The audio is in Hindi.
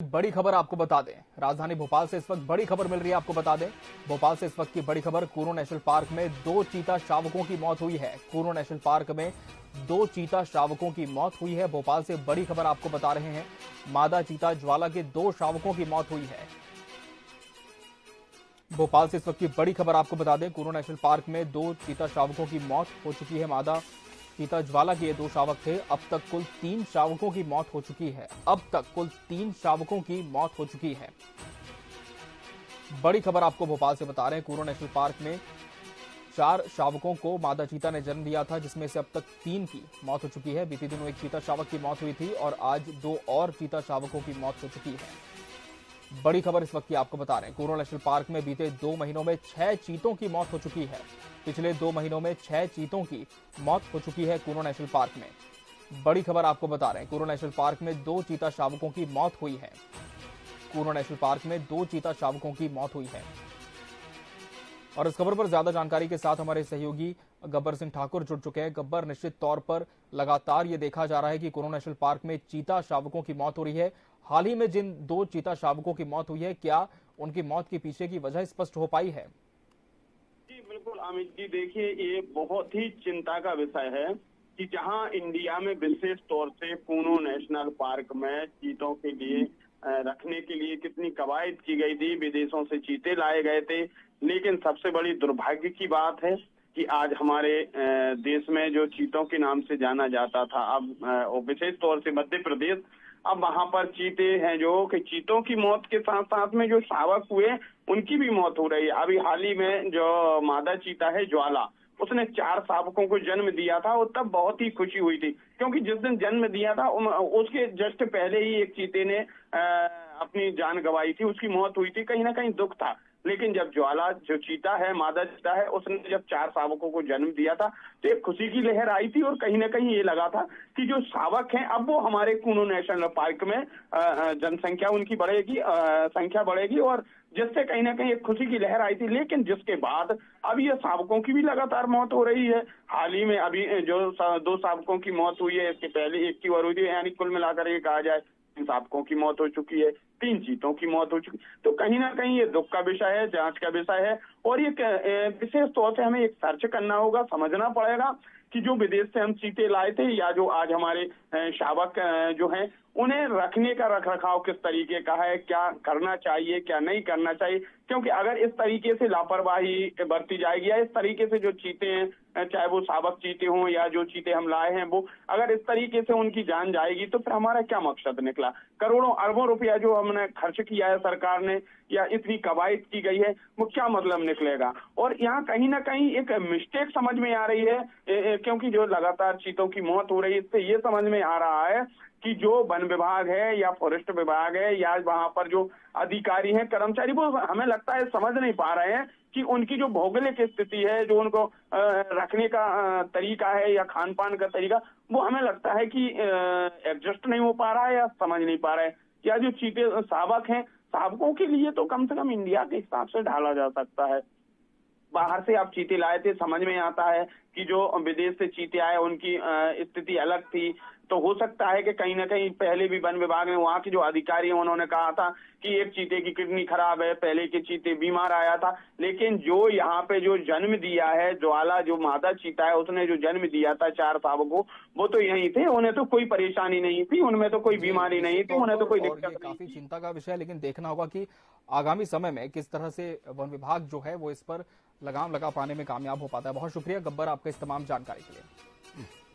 बड़ी खबर आपको बता दें, राजधानी भोपाल से इस वक्त बड़ी खबर मिल रही है। आपको बता दें, भोपाल से इस वक्त की बड़ी खबर, कुर्नू नेशनल पार्क में 2 चीता शावकों की मौत हुई है। कुर्नू नेशनल पार्क में 2 चीता शावकों की मौत हुई है। भोपाल से बड़ी खबर आपको बता रहे हैं, मादा चीता ज्वाला के 2 शावकों की मौत हुई है। भोपाल से इस वक्त की बड़ी खबर आपको बता दें, कुर्नू नेशनल पार्क में 2 चीता शावकों की मौत हो चुकी है। मादा चीता ज्वाला के ये 2 शावक थे। अब तक कुल 3 शावकों की मौत हो चुकी है। अब तक कुल 3 शावकों की मौत हो चुकी है। बड़ी खबर आपको भोपाल से बता रहे हैं, कुर्नू नेशनल पार्क में 4 शावकों को मादा चीता ने जन्म दिया था, जिसमें से अब तक 3 की मौत हो चुकी है। बीते दिनों एक चीता शावक की मौत हुई थी और आज 2 और चीता शावकों की मौत हो चुकी है। बड़ी खबर इस वक्त की आपको बता रहे हैं, कुर्नू नेशनल पार्क में बीते 2 महीनों में 6 चीतों की मौत हो चुकी है। पिछले 2 महीनों में 6 चीतों की मौत हो चुकी है कुर्नू नेशनल पार्क में। बड़ी खबर आपको बता रहे हैं, कुर्नू नेशनल पार्क में 2 चीता शावकों की मौत हुई है। कुर्नू नेशनल पार्क में 2 चीता शावकों की मौत हुई है। और इस खबर पर ज्यादा जानकारी के साथ हमारे सहयोगी गब्बर सिंह ठाकुर जुड़ चुके हैं। गब्बर, निश्चित तौर पर लगातार ये देखा जा रहा है कि कुर्नू नेशनल पार्क में चीता शावकों की मौत हो रही है। हाल ही में जिन 2 चीता शावकों की मौत हुई है, क्या उनकी मौत के पीछे की वजह स्पष्ट हो पाई है? जी बिल्कुल अमित जी, देखिए ये बहुत ही चिंता का विषय है कि जहां इंडिया में विशेष तौर से कुर्नू नेशनल पार्क में चीतों के लिए रखने के लिए कितनी कवायद की गई थी, विदेशों से चीते लाए गए थे, लेकिन सबसे बड़ी दुर्भाग्य की बात है कि आज हमारे देश में जो चीतों के नाम से जाना जाता था, अब विशेष तौर से मध्य प्रदेश, अब वहां पर चीते हैं जो कि चीतों की मौत के साथ साथ में जो शावक हुए उनकी भी मौत हो रही है। अभी हाल ही में जो मादा चीता है ज्वाला, उसने 4 शावकों को जन्म दिया था और तब बहुत ही खुशी हुई थी, क्योंकि जिस दिन जन्म दिया था उसके जस्ट पहले ही एक चीते ने अपनी जान गंवाई थी, उसकी मौत हुई थी, कहीं ना कहीं दुख था। लेकिन जब ज्वाला जो चीता है, मादा चीता है, उसने जब 4 शावकों को जन्म दिया था तो एक खुशी की लहर आई थी और कहीं ना कहीं ये लगा था कि जो शावक हैं अब वो हमारे कुर्नू नेशनल पार्क में जनसंख्या उनकी बढ़ेगी, संख्या बढ़ेगी, और जिससे कहीं ना कहीं एक खुशी की लहर आई थी। लेकिन जिसके बाद अब ये शावकों की भी लगातार मौत हो रही है। हाल ही में अभी जो 2 शावकों की मौत हुई है, इसके पहले एक की और हुई थी, यानी कुल मिलाकर ये कहा जाए 3 शावकों की मौत हो चुकी है, 3 चीतों की मौत हो चुकी। तो कहीं ना कहीं ये दुख का विषय है, जांच का विषय है, और ये विशेष तौर से हमें एक सर्च करना होगा, समझना पड़ेगा कि जो विदेश से हम चीते लाए थे या जो आज हमारे शावक जो हैं, उन्हें रखने का रखरखाव किस तरीके का है, क्या करना चाहिए, क्या नहीं करना चाहिए। क्योंकि अगर इस तरीके से लापरवाही बरती जाएगी या इस तरीके से जो चीते हैं, चाहे वो शावक चीते हों या जो चीते हम लाए हैं, वो अगर इस तरीके से उनकी जान जाएगी तो फिर हमारा क्या मकसद निकला। करोड़ों अरबों रुपया जो हमने खर्च किया है सरकार ने, या इतनी कवायद की गई है, वो क्या मतलब निकलेगा। और यहाँ कहीं ना कहीं एक मिस्टेक समझ में आ रही है, क्योंकि जो लगातार चीतों की मौत हो रही है, इससे ये समझ में आ रहा है कि जो वन विभाग है या फॉरेस्ट विभाग है या वहां पर जो अधिकारी हैं, कर्मचारी, वो हमें लगता है समझ नहीं पा रहे हैं कि उनकी जो भौगोलिक स्थिति है, जो उनको रखने का तरीका है या खान पान का तरीका, वो हमें लगता है कि एडजस्ट नहीं हो पा रहा है या समझ नहीं पा रहा है। या जो चीते शावक हैं, शावकों के लिए तो कम से कम इंडिया के हिसाब से ढाला जा सकता है। बाहर से आप चीते लाए थे, समझ में आता है कि जो विदेश से चीते आए उनकी स्थिति अलग थी, तो हो सकता है कि कहीं ना कहीं पहले भी वन विभाग ने, वहां के जो अधिकारी हैं, उन्होंने कहा था कि एक चीते की किडनी खराब है, पहले के चीते बीमार आया था। लेकिन जो यहाँ पे जो जन्म दिया है ज्वाला, जो मादा चीता है, उसने जो जन्म दिया था 4 शावकों, वो तो यहीं थे, उन्हें तो कोई परेशानी नहीं थी, उनमें तो कोई बीमारी नहीं थी, उन्हें तो कोई दिक्कत नहीं थी। काफी चिंता का विषय है, लेकिन देखना होगा कि आगामी समय में किस तरह से वन विभाग जो है वो इस पर लगाम लगा पाने में कामयाब हो पाता है। बहुत शुक्रिया गब्बर, आपका इस तमाम जानकारी के लिए।